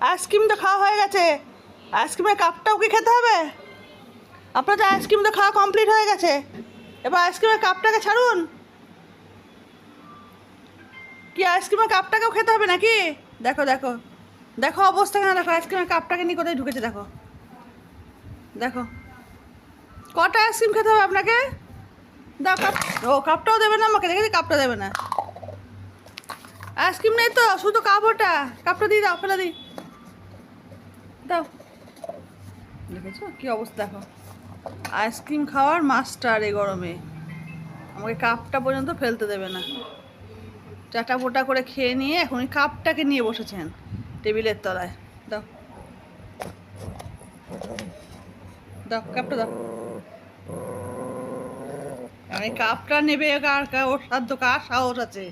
Ice cream তো খাওয়া হয়ে গেছে, আইসক্রিমের কাপটাও কি খেতে হবে? আপনার তো আইসক্রিম তো খাওয়া কমপ্লিট হয়ে গেছে, এবার আইসক্রিমের কাপটাকে ছাড়ুন। কি আইসক্রিমের কাপটাকেও খেতে হবে নাকি? দেখো দেখো দেখো অবস্থা কেন, দেখো আইসক্রিমের কাপটাকে নিয়ে কোথায় ঢুকেছে, দেখো দেখো। কটা আইসক্রিম খেতে হবে আপনাকে? দাও কাপ। ও কাপটাও দেবে না আমাকে, দেখেছি কাপটা দেবে না। আইসক্রিম নেই তো, শুধু কাপ, ওটা কাপটা দিয়ে দাও, ফেলে দিই, দাও। দেখেছো কি অবস্থা, দেখো আইসক্রিম খাওয়ার মাস্টার এই গরমে, আমাকে কাপটা পর্যন্ত ফেলতে দেবে না। চাটা পোটা করে খেয়ে নিয়ে এখন ওই কাপটাকে নিয়ে বসেছেন টেবিলের তলায়। দাও দাও কাপটা দাও। আমি কাপটা নেবে কার, ওর সাধ্য কার সাহস আছে?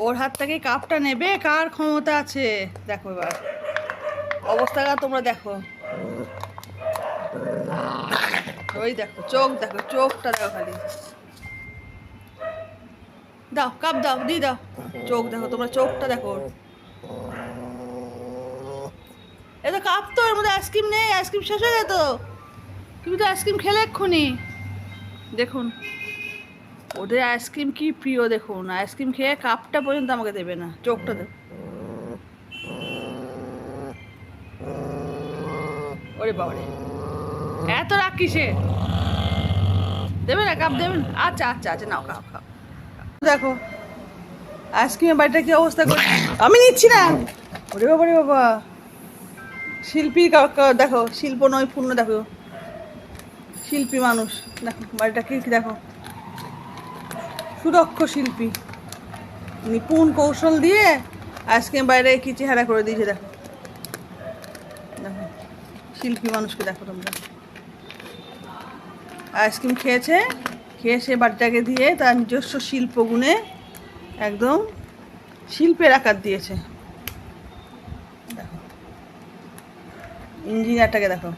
ওর হাত থেকে কাপটা নেবে কার ক্ষমতা আছে? দেখো এবার অবস্থাটা তোমরা দেখো, ওই দেখো চোখ, দেখো চোখটা দেখো খালি। দাও কাপ দাও, দিয়ে দাও। চোখ দেখো তোমরা, চোখটা দেখো। এ তো কাপ, তো এর মধ্যে আইসক্রিম নেই, আইসক্রিম শেষ হয়ে যেত। তুমি তো আইসক্রিম খেলে এক্ষুনি। দেখুন ওদের আইসক্রিম কি প্রিয়, দেখুন আইসক্রিম খেয়ে কাপটা পর্যন্ত আমাকে দেবে না। চোখটা দেব। ওরে বাবারে, এত রাগ কিসে? দেবে না কাপ, দেবেন? আচ্ছা আচ্ছা আচ্ছা, নাও কাপ খাও। দেখো আইসক্রিমের বাড়িটা কি অবস্থা করে, আমি নিচ্ছি না। ওরে বাবা রে বাবা, শিল্পী দেখো, শিল্প নয় পূর্ণ, দেখো শিল্পী মানুষ, দেখো বাড়িটা কি দেখো, সুদক্ষ শিল্পী, নিপুণ কৌশল দিয়ে আইসক্রিম বাইরে কি চেহারা করে দিয়েছে, দেখো দেখো শিল্পী মানুষকে দেখো তোমরা। আইসক্রিম খেয়েছে, খেয়ে সে বাড়িটাকে দিয়ে তার নিজস্ব শিল্পগুণে একদম শিল্পের আকার দিয়েছে। দেখো ইঞ্জিনিয়ারটাকে দেখো।